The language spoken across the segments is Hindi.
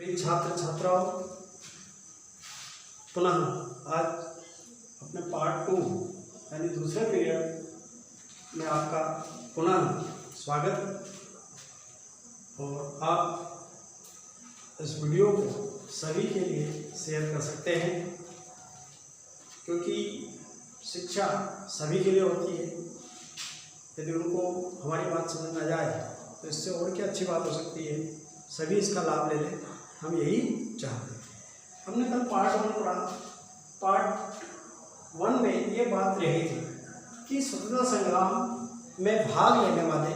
प्रिय छात्र छात्राओं, पुनः आज अपने पार्ट 2 यानी दूसरे पीरियड में आपका पुनः स्वागत। और आप इस वीडियो को सभी के लिए शेयर कर सकते हैं, क्योंकि शिक्षा सभी के लिए होती है। यदि उनको हमारी बात समझ में आ जाए तो इससे और क्या अच्छी बात हो सकती है। सभी इसका लाभ ले लें, हम यही चाहते हैं। हमने कल पार्ट 1 पढ़ा। पार्ट 1 में ये बात रही थी कि स्वतंत्रता संग्राम में भाग लेने वाले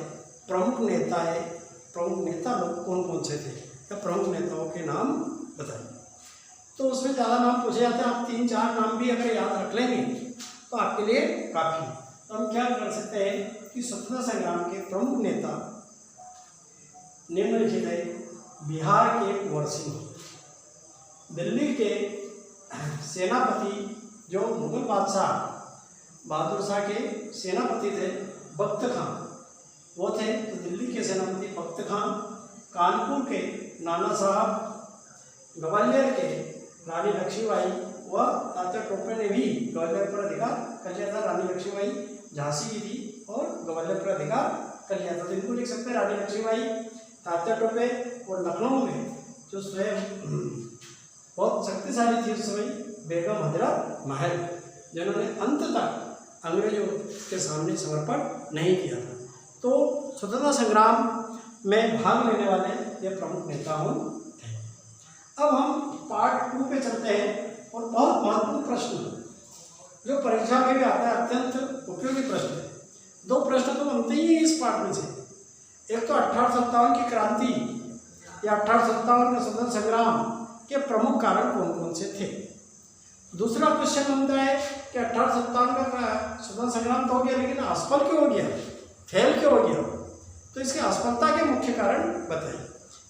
प्रमुख नेता लोग कौन कौन से थे, या प्रमुख नेताओं के नाम बताइए। तो उसमें ज़्यादा नाम पूछे जाते हैं। आप 3-4 नाम भी अगर याद रख लेंगे तो आपके लिए काफ़ी। तो हम क्या कर सकते हैं कि स्वतंत्रता संग्राम के प्रमुख नेता निम्नलिखित है। बिहार के कुंवर सिंह, दिल्ली के सेनापति जो मुगल बादशाह बहादुर शाह के सेनापति थे, बख्त खां वो थे। तो दिल्ली के सेनापति बख्त खां, कानपुर के नाना साहब, ग्वालियर के रानी लक्ष्मीबाई व तात्या टोपे ने भी ग्वालियर पर अधिकार कर लिया था। रानी लक्ष्मीबाई झांसी की थी और ग्वालियर पर अधिकार कर लिया था। तो इनको लिख सकते हैं रानी लक्ष्मीबाई, तात्या टोपे। और लखनऊ में जो स्वयं बहुत शक्तिशाली थी उस समय, बेगम हजरत महल, जिन्होंने अंत तक अंग्रेजों के सामने समर्पण नहीं किया था। तो स्वतंत्रता संग्राम में भाग लेने वाले ये प्रमुख नेता थे। अब हम पार्ट 2 पे चलते हैं। और बहुत महत्वपूर्ण प्रश्न जो परीक्षा में भी आता है, अत्यंत उपयोगी प्रश्न है। 2 प्रश्न तो बनते ही हैं इस पार्ट में से। एक तो 1857 की क्रांति या 1857 का स्वतंत्रता संग्राम के प्रमुख कारण कौन कौन से थे। दूसरा क्वेश्चन बनता है कि 1857 का स्वतंत्रता संग्राम तो हो गया, लेकिन असफल क्यों हो गया, फेल क्यों हो गया, तो इसके असफलता के मुख्य कारण बताइए।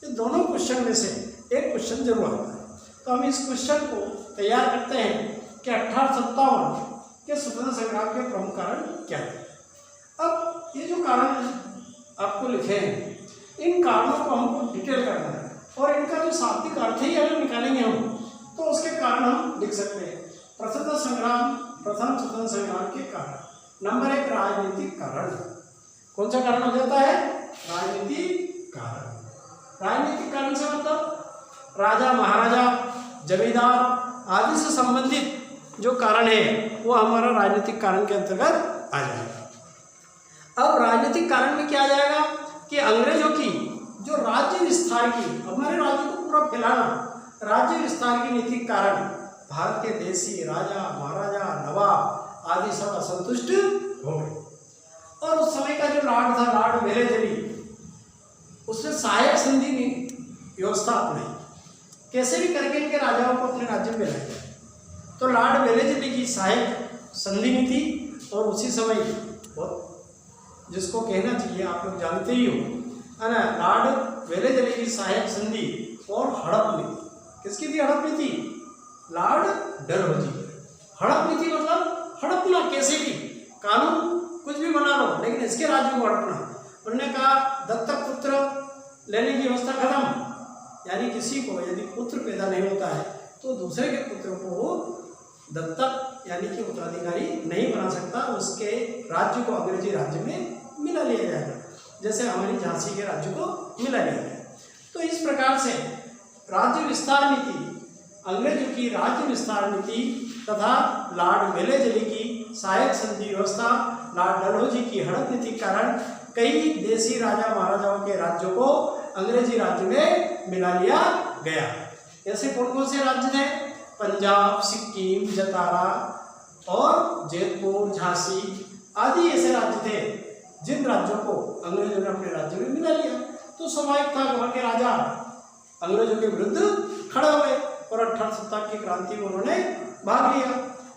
ये दोनों क्वेश्चन में से एक क्वेश्चन जरूर आता है। तो हम इस क्वेश्चन को तैयार करते हैं कि 1857 के स्वतंत्रता संग्राम के प्रमुख कारण क्या थे। अब ये जो कारण आपको लिखे हैं, इन कारणों को हमको डिटेल करना है और इनका जो शाब्दिक अर्थ ही अगर निकालेंगे हम तो उसके कारण हम लिख सकते हैं। प्रथम स्वतंत्रता संग्राम के कारण नंबर 1 राजनीतिक कारण। कौन सा कारण हो जाता है? राजनीतिक कारण। राजनीतिक कारण से मतलब राजा महाराजा जमींदार आदि से संबंधित जो कारण है वो हमारा राजनीतिक कारण के अंतर्गत आ जाएगा। अब राजनीतिक कारण में क्या आ जाएगा कि अंग्रेजों की जो राज्य विस्तार की, हमारे राज्य को पूरा फैलाना, राज्य विस्तार की नीति के कारण भारत के देशी राजा महाराजा नवाब आदि सब असंतुष्ट हो गए। और उस समय का जो लॉर्ड था, लॉर्ड वेलेस्ली, उसने सहायक संधि व्यवस्था अपनाई। कैसे भी करके इनके राजाओं को अपने राज्य में लाया। तो लॉर्ड वेलेस्ली की सहायक संधि नीति, और उसी समय बहुत जिसको कहना चाहिए आप लोग जानते ही हो, है ना, लॉर्ड वेलेस्ली की सहायक संधि और हड़प नीति। किसकी थी हड़प नीति? लॉर्ड डलहौजी। हड़प नीति मतलब हड़पना, कैसे भी कानून कुछ भी बना लो लेकिन इसके राज्य को हड़पना। उन्होंने कहा दत्तक पुत्र लेने की व्यवस्था खत्म, यानी किसी को यदि पुत्र पैदा नहीं होता है तो दूसरे के पुत्र को वो दत्तक यानी कि उत्तराधिकारी नहीं बना सकता, उसके राज्य को अंग्रेजी राज्य में मिला लिया जाएगा, जैसे हमारी झांसी के राज्य को मिला लिया गया। तो इस प्रकार से राज्य विस्तार नीति, अंग्रेजों की राज्य विस्तार नीति तथा लॉर्ड वेलेस्ली की सहायक संधि व्यवस्था, लॉर्ड डलहौजी की हड़प नीति के कारण कई देशी राजा महाराजाओं के राज्यों को अंग्रेजी राज्य में मिला लिया गया। ऐसे कौन कौन से राज्य थे? पंजाब, सिक्किम, जतारा और जयपुर, झांसी आदि ऐसे राज्य थे जिन राज्यों को अंग्रेजों ने अपने राज्य में मिला लिया। तो स्वाभाविक था वहाँ के राजा अंग्रेजों के विरुद्ध खड़े हो गए और 1857 की क्रांति में उन्होंने भाग लिया।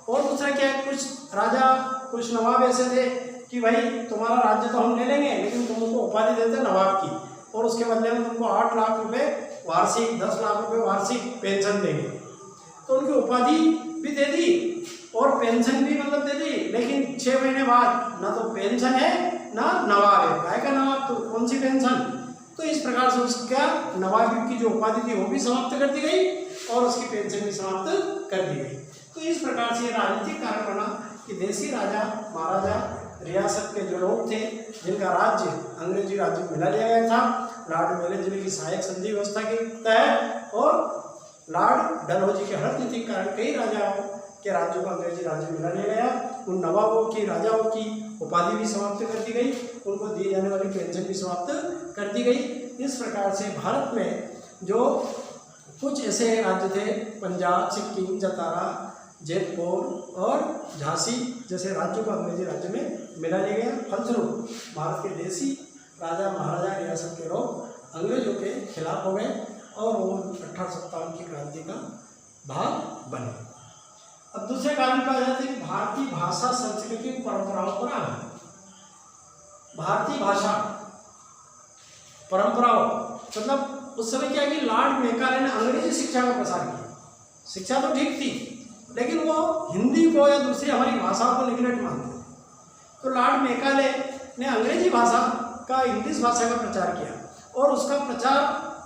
और दूसरा क्या है, कुछ राजा कुछ नवाब ऐसे थे कि भाई तुम्हारा राज्य तो हम ले लेंगे लेकिन तुमको उपाधि देते नवाब की, और उसके बदले में तुमको 8 लाख रुपए वार्षिक, 10 लाख रुपए वार्षिक पेंशन देंगे। तो उनकी उपाधि भी दे दी और पेंशन भी मतलब दे दी, लेकिन 6 महीने बाद ना तो पेंशन है ना नवाब है। काय का नवाब? तो कौन सी पेंशन? तो इस प्रकार से उसका नवाबी की जो उपाधि थी वो भी समाप्त कर दी गई और उसकी पेंशन भी समाप्त कर दी गई। तो इस प्रकार से राजनीतिक कारण बना कि देसी राजा महाराजा रियासत के जो लोग थे जिनका राज्य अंग्रेजी राज्य में मिला लिया गया था, लॉर्ड वेलेस्ली की सहायक संधि व्यवस्था के तहत और लॉर्ड डलहौजी के रणनीतिक कारण कई राजाओं के राज्यों को अंग्रेजी राज्य मिला लिया गया। उन नवाबों की राजाओं की उपाधि भी समाप्त कर दी गई, उनको दी जाने वाली पेंशन भी समाप्त कर दी गई। इस प्रकार से भारत में जो कुछ ऐसे राज्य थे, पंजाब, सिक्किम, जतारा, जयपुर और झांसी जैसे राज्यों को अंग्रेजी राज्य में मिला लिया गया। फलस्वरूप भारत के देसी राजा महाराजा रियासत के लोग अंग्रेजों के खिलाफ हो गए और वो 1857 की क्रांति का भाग बने। अब दूसरे कारण पे आ जाते हैं कि भारतीय भाषा, संस्कृति, परंपराओं पर आना। भारतीय भाषा परंपराओं मतलब उस समय क्या कि लॉर्ड मैकाले ने अंग्रेजी शिक्षा का प्रसार किया। शिक्षा तो ठीक थी लेकिन वो हिंदी को या दूसरी हमारी भाषाओं को निग्लेक्ट मानते थे। तो लॉर्ड मैकाले ने अंग्रेजी भाषा का, इंग्लिश भाषा का प्रचार किया और उसका प्रचार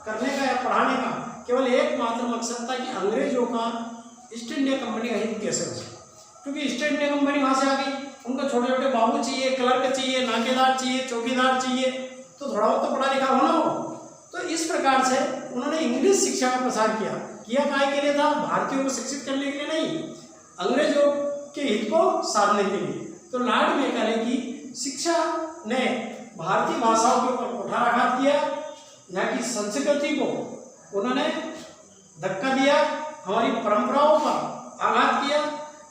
करने का या पढ़ाने का केवल एकमात्र मकसद था कि अंग्रेजों का ईस्ट इंडिया कंपनी का हित कैसे हो सके, क्योंकि ईस्ट इंडिया कंपनी वहाँ से आ गई, उनको छोटे छोटे बाबू चाहिए, क्लर्क चाहिए, नाकेदार चाहिए, चौकीदार चाहिए, तो थोड़ा बहुत तो पढ़ा लिखा होना हो। तो इस प्रकार से उन्होंने इंग्लिश शिक्षा का प्रसार किया काय के लिए था? भारतीयों को शिक्षित करने के लिए नहीं, अंग्रेजों के हित को साधने के लिए। तो लॉर्ड मैकाले की शिक्षा ने भारतीय भाषाओं के ऊपर कुठाराघात किया, यहाँ की संस्कृति को उन्होंने धक्का दिया, हमारी परंपराओं पर आघात किया,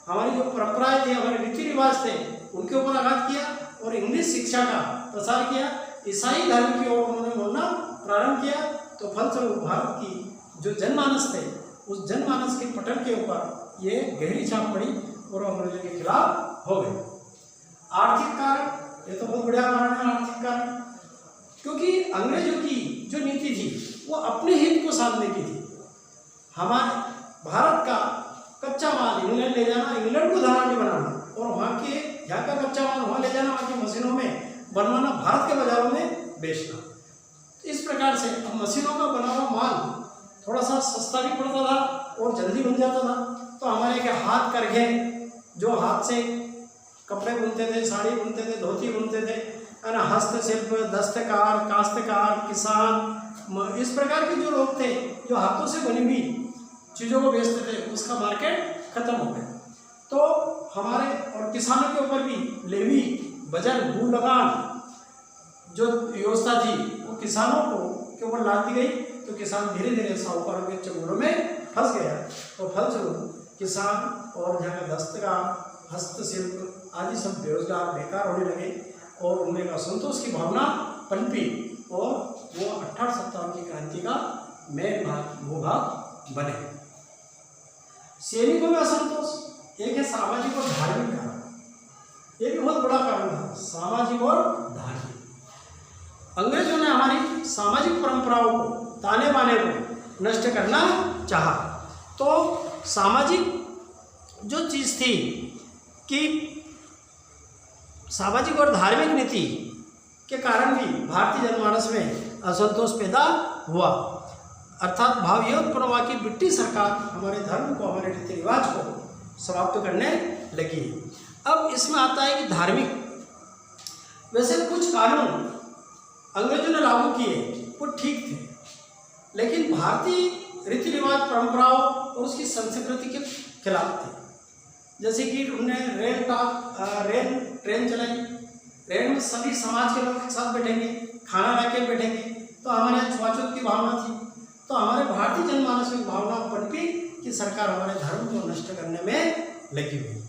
हमारी जो परंपराएं थी, हमारे रीति रिवाज थे, उनके ऊपर आघात किया और इंग्लिश शिक्षा का प्रसार किया। ईसाई धर्म की ओर उन्होंने बोलना प्रारंभ किया। तो फलस्वरूप भारत की जो जनमानस थे, उस जनमानस के पटल के ऊपर ये गहरी छाप पड़ी और अंग्रेजों के खिलाफ हो गए। आर्थिक कारण, ये तो बहुत बढ़िया कारण है आर्थिक कारण, क्योंकि अंग्रेजों की जो नीति थी वो अपने हित को साधने की थी। हमारे भारत का कच्चा माल इंग्लैंड ले जाना, इंग्लैंड को धनाढ़ बनाना और वहाँ का कच्चा माल वहाँ ले जाना, वहाँ की मशीनों में बनवाना, भारत के बाजारों में बेचना। इस प्रकार से अब मशीनों का बना हुआ माल थोड़ा सा सस्ता भी पड़ता था और जल्दी बन जाता था। तो हमारे के हाथ करघे जो हाथ से कपड़े बुनते थे, साड़ी बुनते थे, धोती बुनते थे, है ना, हस्तशिल्प, दस्तकार, काश्तकार, किसान, इस प्रकार के जो लोग थे जो हाथों से बनी हुई चीज़ों को बेचते थे, उसका मार्केट खत्म हो गया। तो हमारे और किसानों के ऊपर भी लेवी, बजट, भू लगान जो व्यवस्था थी वो किसानों को के ऊपर लाद दी गई। तो किसान धीरे धीरे साहूकारों के चंगुलों में फंस गया। तो फलस्वरूप किसान और यहाँ का दस्तकार, हस्तशिल्प आदि सब बेरोजगार बेकार होने लगे और उनमें एक असंतोष की भावना पनपी और वो 1857 की क्रांति का मेन भूभाग बने। सैनिकों में असंतोष, एक है सामाजिक और धार्मिक कारण, ये भी बहुत बड़ा कारण था, सामाजिक और धार्मिक। अंग्रेजों ने हमारी सामाजिक परंपराओं को, ताने बाने को नष्ट करना चाहा। तो सामाजिक जो चीज़ थी कि सामाजिक और धार्मिक नीति के कारण भी भारतीय जनमानस में असंतोष पैदा हुआ, अर्थात भाव ये उत्पन्न हुआ कि ब्रिटिश सरकार हमारे धर्म को, हमारे रीति रिवाज को समाप्त करने लगी। अब इसमें आता है कि धार्मिक, वैसे कुछ कानून अंग्रेजों ने लागू किए वो ठीक थे, लेकिन भारतीय रीति रिवाज, परंपराओं और उसकी संस्कृति के खिलाफ थे। जैसे कि उन्होंने ट्रेन चलाई, रेल में सभी समाज के लोग एक साथ बैठेंगे, खाना ला के बैठेंगे, तो हमारे यहाँ छुआछूत की भावना थी। तो हमारे भारतीय जनमानस में भावना पनपी कि सरकार हमारे धर्म को नष्ट करने में लगी हुई।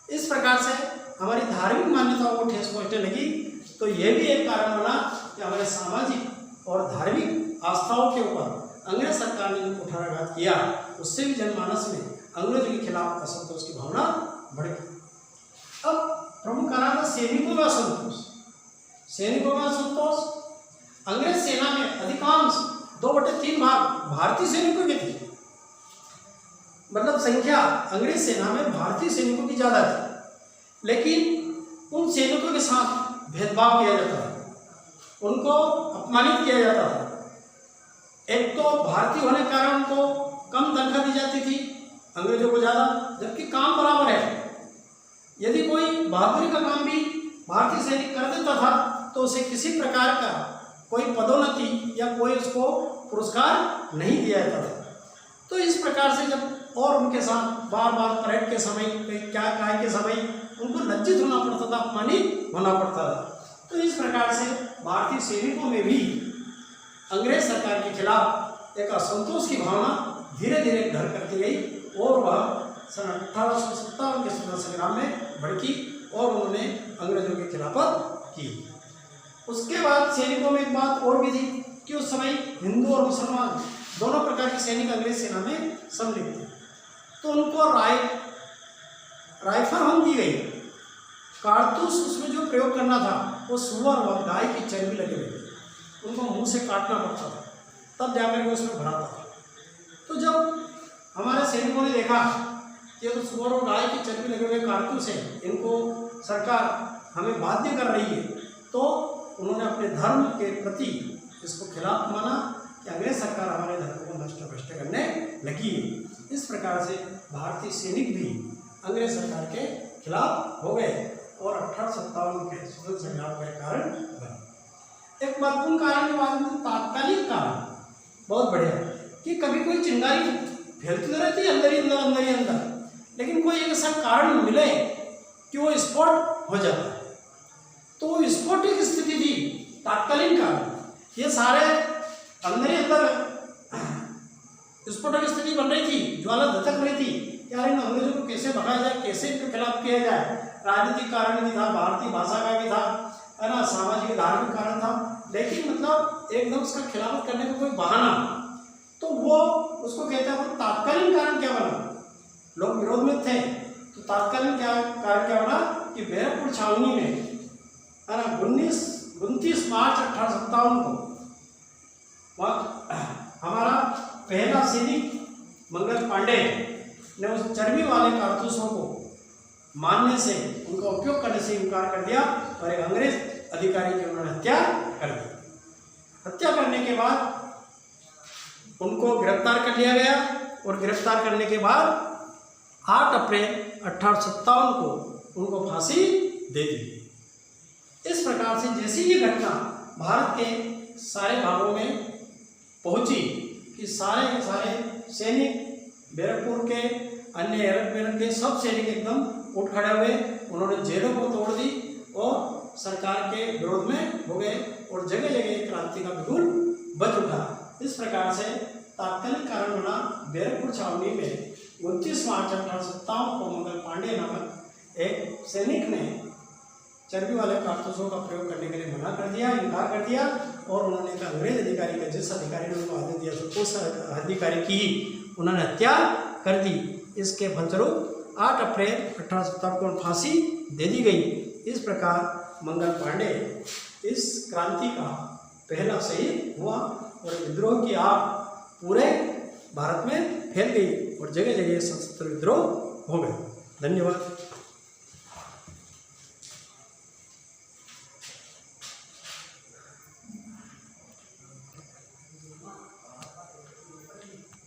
इस प्रकार से हमारी धार्मिक मान्यताओं को ठेस पहुँचने लगी। तो ये भी एक कारण बना कि हमारे सामाजिक और धार्मिक आस्थाओं के ऊपर अंग्रेज सरकार ने जो कुठाराघात किया, उससे भी जनमानस में अंग्रेजों के खिलाफ असंतोष की भावना बढ़ गई। अब प्रमुख कारण था सैनिकों में असंतोष। सैनिकों में असंतोष, अंग्रेज सेना में अधिकांश 2/3 भाग भारतीय सैनिकों के थे, मतलब संख्या अंग्रेज सेना में भारतीय सैनिकों की ज़्यादा थी, लेकिन उन सैनिकों के साथ भेदभाव किया जाता था। उनको अपमानित किया जाता था। एक तो भारतीय होने के कारण उनको कम तनख्वाह दी जाती थी, अंग्रेजों को ज़्यादा, जबकि काम बराबर है। यदि कोई बहादुरी का काम भी भारतीय सैनिक कर देता था तो उसे किसी प्रकार का कोई पदोन्नति या कोई उसको पुरस्कार नहीं दिया जाता था। तो इस प्रकार से जब और उनके साथ बार बार परेड के समय, क्या काय के समय उनको लज्जित होना पड़ता था, अपमानित होना पड़ता था। तो इस प्रकार से भारतीय सैनिकों में भी अंग्रेज सरकार के खिलाफ एक असंतोष की भावना धीरे धीरे घर करती गई और वह सन 1857 के स्वतंत्रता संग्राम में भड़की और उन्होंने अंग्रेजों की खिलाफत की। उसके बाद सैनिकों में एक बात और भी थी कि उस समय हिंदू और मुसलमान दोनों प्रकार के सैनिक अंग्रेज सेना में सम्मिलित थे। तो उनको राइफल हम दी गई, कारतूस उसमें जो प्रयोग करना था वो सुअर व गाय की चर्बी लगे हुए थे, उनको मुंह से काटना पड़ता था, तब जाकर के उसमें भराता था। तो जब हमारे सैनिकों ने देखा कि तो सुअर और गाय की चर्बी लगे हुए कारतूस हैं, इनको सरकार हमें बाध्य कर रही है, तो उन्होंने अपने धर्म के प्रति इसको खिलाफ माना कि अंग्रेज सरकार हमारे धर्म को नष्ट भ्रष्ट करने लगी है। इस प्रकार से भारतीय सैनिक भी अंग्रेज सरकार के खिलाफ हो गए और 1857 के स्वतंत्रता संग्राम का कारण बने। एक महत्वपूर्ण कारण के बाद में तात्कालिक कारण बहुत बढ़िया कि कभी कोई चिंगारी फैलती तो रहती है अंदर ही अंदर, लेकिन कोई एक ऐसा कारण मिले कि वो स्फोट हो जाता है। तो विस्फोटक स्थिति थी, तात्कालिक कारण, ये सारे अंदर ही अंदर विस्फोटक स्थिति बन रही थी, ज्वाला धधक रही थी। यार इन अंग्रेजों को कैसे भगाया जाए, कैसे इनके खिलाफ किया जाए। राजनीतिक कारण भी था, भारतीय भाषा का भी था, है ना, सामाजिक धार्मिक कारण था, लेकिन मतलब एकदम उसका खिलाफत करने का कोई बहाना, तो वो उसको कहते हैं। वो तात्कालिक कारण क्या बना, लोग विरोध में थे, तो तात्कालिक कारण क्या बना कि बैरकपुर छावनी में 29 मार्च 1857 को हमारा पहला सैनिक मंगल पांडे ने उस चर्बी वाले कारतूसों को मानने से, उनका उपयोग करने से इनकार कर दिया और एक अंग्रेज अधिकारी की उन्होंने हत्या कर दी। हत्या करने के बाद उनको गिरफ्तार कर लिया गया और गिरफ्तार करने के बाद 8 अप्रैल 1857 को उनको फांसी दे दी। इस प्रकार से जैसी ये घटना भारत के सारे भागों में पहुंची कि सारे के सारे सैनिक, बैरकपुर के, अन्य एरक के सब सैनिक एकदम उठ खड़े हुए, उन्होंने जेलों को तोड़ दी और सरकार के विरोध में हो गए और जगह जगह क्रांति का बिगुल बज उठा। इस प्रकार से तात्कालिक कारण बना बैरकपुर छावनी में 29 मार्च 1857 को मंगल पांडे नामक एक सैनिक ने चर्बी वाले कारतूसों का प्रयोग करने के लिए मना कर दिया, इनकार कर दिया और उन्होंने एक अंग्रेज अधिकारी का, जिस अधिकारी ने उनको आदेश दिया था उस अधिकारी की उन्होंने हत्या कर दी। इसके फलस्वरूप 8 अप्रैल 1857 को फांसी दे दी गई। इस प्रकार मंगल पांडे इस क्रांति का पहला शहीद हुआ और विद्रोह की आग पूरे भारत में फैल गई और जगह जगह सशस्त्र विद्रोह हो गए। धन्यवाद।